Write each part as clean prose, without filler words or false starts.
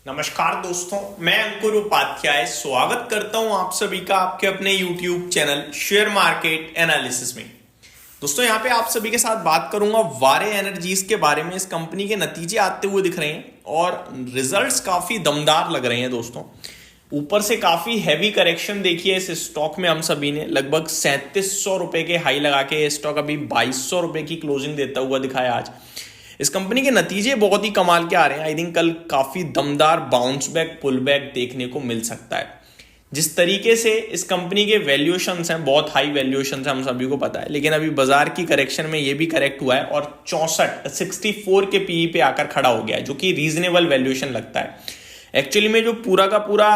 नमस्कार दोस्तों, मैं अंकुर उपाध्याय स्वागत करता हूं आप सभी का आपके अपने YouTube channel share market analysis में। दोस्तों यहां पे आप सभी के साथ बात करूंगा वारे एनर्जीज के बारे में। इस कंपनी के नतीजे आते हुए दिख रहे हैं और रिजल्ट्स काफी दमदार लग रहे हैं दोस्तों। ऊपर से काफी हैवी करेक्शन देखी है इस स्टॉक में। हम सभी ने लगभग 3700 रुपए के हाई लगा के स्टॉक अभी 2200 रुपए की क्लोजिंग देता हुआ दिखाया आज। इस कंपनी के नतीजे बहुत ही कमाल के आ रहे हैं। आई थिंक कल काफी दमदार बाउंस बैक पुल बैक देखने को मिल सकता है। जिस तरीके से इस कंपनी के वैल्यूएशंस हैं, बहुत हाई वैल्यूएशंस हैं, हम सभी को पता है, लेकिन अभी बाजार की करेक्शन में ये भी करेक्ट हुआ है और 64 के पीई पे आकर खड़ा हो गया है, जो कि रीजनेबल वैल्यूएशन लगता है। एक्चुअली में जो पूरा का पूरा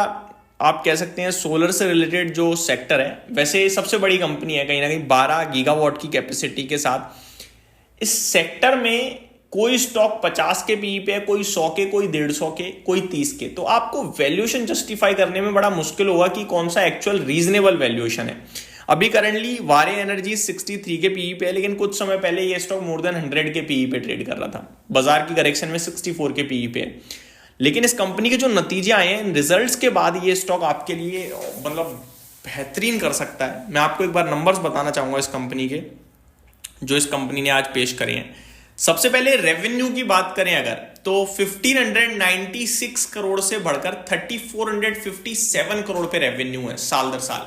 आप कह सकते हैं सोलर से रिलेटेड जो सेक्टर है, वैसे सबसे बड़ी कंपनी है, कहीं ना कहीं 12 गीगावाट की कैपेसिटी के साथ। इस सेक्टर में कोई स्टॉक 50 के पीई पे है, कोई 100 के, कोई 150 के, कोई 30 के। तो आपको वैल्यूएशन जस्टिफाई करने में बड़ा मुश्किल होगा कि कौन सा एक्चुअल रीजनेबल वैल्यूएशन है। अभी करंटली वारे एनर्जी 63 के पीई पे है, लेकिन कुछ समय पहले ये स्टॉक मोर देन 100 के पीई पे ट्रेड कर रहा था। बाजार की करेक्शन में 64 के पीई पे है। लेकिन इस कंपनी के जो नतीजे आए हैं, रिजल्ट्स के बाद ये स्टॉक आपके लिए मतलब बेहतरीन कर सकता है। मैं आपको एक बार नंबर्स बताना चाहूंगा इस कंपनी के, जो इस कंपनी ने आज पेश करे हैं। सबसे पहले रेवेन्यू की बात करें अगर, तो 1596 करोड़ से बढ़कर 3457 करोड़ पे रेवेन्यू है साल दर साल।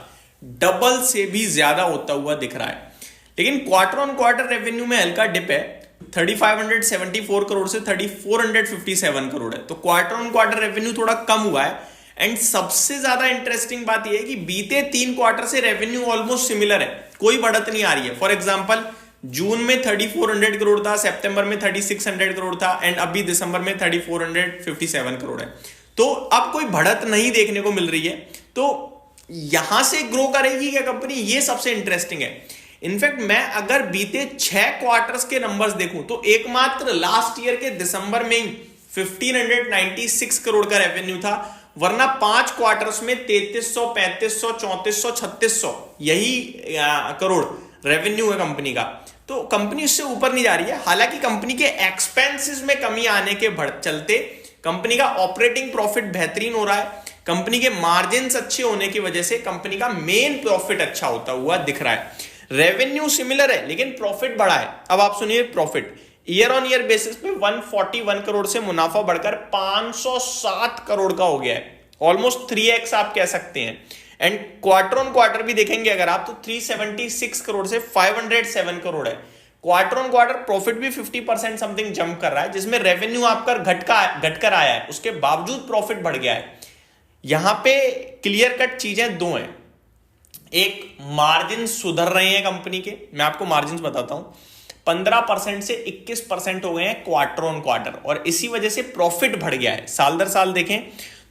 डबल से भी ज्यादा होता हुआ दिख रहा है। लेकिन क्वार्टर ऑन क्वार्टर रेवेन्यू में हल्का डिप है। 3574 करोड़ से 3457 करोड़ है। तो क्वार्टर ऑन क्वार्टर रेवेन्यू थोड़ा कम हुआ है। एंड सबसे ज्यादा इंटरेस्टिंग बात यह है कि बीते 3 क्वार्टर से रेवेन्यू ऑलमोस्ट सिमिलर है, कोई बढ़त नहीं आ रही है। फॉर एग्जाम्पल, जून में 3400 करोड़ था, सितंबर में 3600 करोड़ था, एंड अभी दिसंबर में 3457 करोड़ है। तो अब कोई बढ़त नहीं देखने को मिल रही है। तो यहां से ग्रो करेगी क्या कंपनी, ये सबसे इंटरेस्टिंग है। इनफैक्ट मैं अगर बीते 6 क्वार्टर्स के नंबर्स देखूं तो एकमात्र लास्ट ईयर के दिसंबर में ही 1596 करोड़ का रेवेन्यू था, वरना 5 क्वार्टर्स में 3300, 3500, 3400, 3600 यही करोड़ रेवेन्यू है कंपनी का। तो कंपनी उससे ऊपर नहीं जा रही है। हालांकि कंपनी के एक्सपेंसेस में कमी आने के चलते कंपनी का ऑपरेटिंग प्रॉफिट बेहतरीन हो रहा है। कंपनी के मार्जिन्स अच्छे होने की वजह से कंपनी का मेन प्रॉफिट अच्छा होता हुआ दिख रहा है। रेवेन्यू सिमिलर है लेकिन प्रॉफिट बढ़ा है। अब आप सुनिए profit year on year basis पे 141 करोड़ से मुनाफा बढ़कर 507 करोड़ का हो गया है। ऑलमोस्ट 3x आप कह सकते हैं। एंड क्वार्टर ऑन क्वार्टर भी देखेंगे अगर आप, तो 376 करोड़ से 507 करोड़ है। क्वार्टर ऑन क्वार्टर प्रॉफिट भी 50% समथिंग जंप कर रहा है, जिसमें रेवेन्यू आपका घटकर आया है, उसके बावजूद प्रॉफिट बढ़ गया है। यहां पे क्लियर कट चीजें दो हैं। एक, मार्जिन सुधर रहे हैं कंपनी के। मैं आपको मार्जिन बताता हूं। 15% से 21% हो गए हैं क्वार्टर ऑन क्वार्टर, और इसी वजह से प्रॉफिट बढ़ गया है। साल दर साल देखें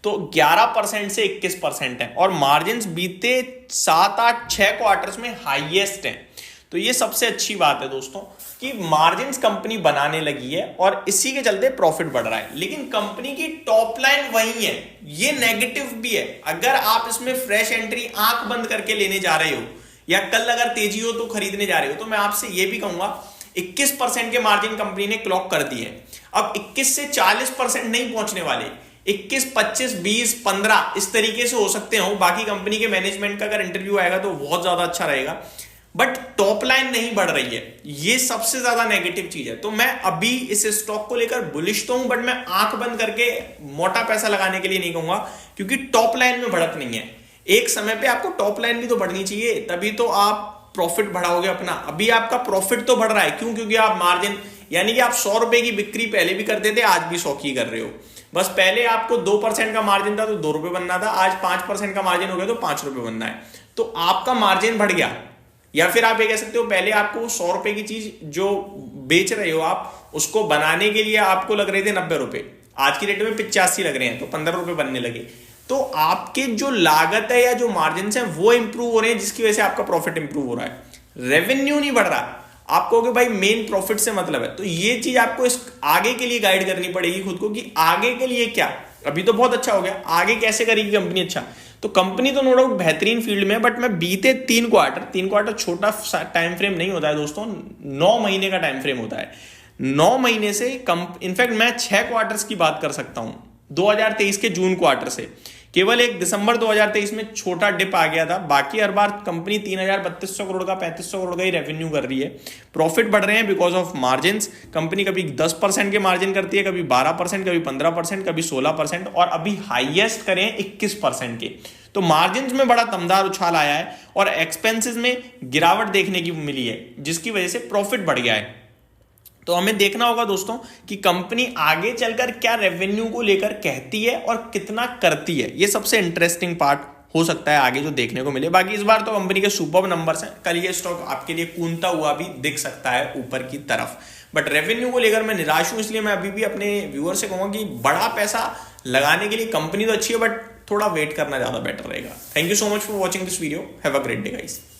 तो 11% से 21% है, और मार्जिन बीते 7, 8, 6 क्वार्टर्स में हाईएस्ट हैं। तो ये सबसे अच्छी बात है दोस्तों कि मार्जिन कंपनी बनाने लगी है और इसी के चलते प्रॉफिट बढ़ रहा है। लेकिन कंपनी की टॉप लाइन वही है, ये नेगेटिव भी है। अगर आप इसमें फ्रेश एंट्री आंख बंद करके लेने जा रहे हो, या कल अगर तेजी हो तो खरीदने जा रहे हो, तो मैं आपसे ये भी कहूंगा 21% के मार्जिन कंपनी ने क्लॉक कर दिए। अब 21 से 40% नहीं पहुंचने वाले, 21, 25, 20, 15 इस तरीके से हो सकते हो। बाकी कंपनी के मैनेजमेंट का अगर इंटरव्यू आएगा तो बहुत ज्यादा अच्छा रहेगा, बट टॉप लाइन नहीं बढ़ रही है। ये सबसे ज्यादा नेगेटिव चीज है। तो मैं अभी इस स्टॉक को लेकर बुलिश तो हूं, बट मैं आंख बंद करके मोटा पैसा लगाने के लिए नहीं कहूंगा, क्योंकि टॉप लाइन में बढ़त नहीं है। एक समय पे आपको टॉप लाइन भी तो बढ़नी चाहिए, तभी तो आप प्रॉफिट बढ़ाओगे अपना। अभी आपका प्रॉफिट तो बढ़ रहा है, क्यों? क्योंकि आप मार्जिन, यानी कि आप 100 रुपए की बिक्री पहले भी करते थे, आज भी 100 की कर रहे हो। बस पहले आपको 2% का मार्जिन था तो 2 रुपए बनना था, आज 5% का मार्जिन हो गया तो 5 रुपए बनना है। तो आपका मार्जिन बढ़ गया। या फिर आप ये कह सकते हो, पहले आपको 100 रुपए की चीज जो बेच रहे हो आप, उसको बनाने के लिए आपको लग रहे थे 90 रुपए, आज की डेट में 85 लग रहे हैं, तो 15 रुपए बनने लगे। तो आपके जो लागत है या जो मार्जिन है वो इंप्रूव हो रहे हैं, जिसकी वजह से आपका प्रॉफिट इंप्रूव हो रहा है। रेवेन्यू नहीं बढ़ रहा। आप कहोगे भाई मेन प्रॉफिट से मतलब है, तो ये चीज आपको इस आगे के लिए गाइड करनी पड़ेगी खुद को कि आगे के लिए क्या। अभी तो बहुत अच्छा हो गया, आगे कैसे करेगी कंपनी अच्छा। तो कंपनी तो नो डाउट बेहतरीन फील्ड में है, बट मैं बीते 3 क्वार्टर छोटा टाइम फ्रेम नहीं होता है दोस्तों, 9 महीने का टाइम फ्रेम होता है। 9 महीने से कम, इनफैक्ट मैं 6 क्वार्टर्स की बात कर सकता हूं। 2023 के जून क्वार्टर से। केवल एक दिसंबर 2023 में छोटा डिप आ गया था, बाकी हर बार कंपनी 3,3200 करोड़ का 3500 करोड़ का ही रेवेन्यू कर रही है। प्रॉफिट बढ़ रहे हैं बिकॉज ऑफ मार्जिन। कंपनी कभी 10% के मार्जिन करती है, कभी 12%, कभी 15%, कभी 16%, और अभी हाईएस्ट करें 21% के। तो मार्जिन में बड़ा दमदार उछाल आया है और एक्सपेंसेस में गिरावट देखने की मिली है, जिसकी वजह से प्रॉफिट बढ़ गया है। तो हमें देखना होगा दोस्तों कि कंपनी आगे चलकर क्या रेवेन्यू को लेकर कहती है और कितना करती है। ये सबसे इंटरेस्टिंग पार्ट हो सकता है आगे जो देखने को मिले। बाकी इस बार तो कंपनी के सुपर नंबर्स हैं, कल ये स्टॉक आपके लिए कूदता हुआ भी दिख सकता है ऊपर की तरफ। बट रेवेन्यू को लेकर मैं निराश हूं, इसलिए मैं अभी भी अपने व्यूअर से कहूंगा कि बड़ा पैसा लगाने के लिए कंपनी तो अच्छी है, बट थोड़ा वेट करना ज्यादा बेटर रहेगा। Thank you so much for watching this video. Have a great day guys.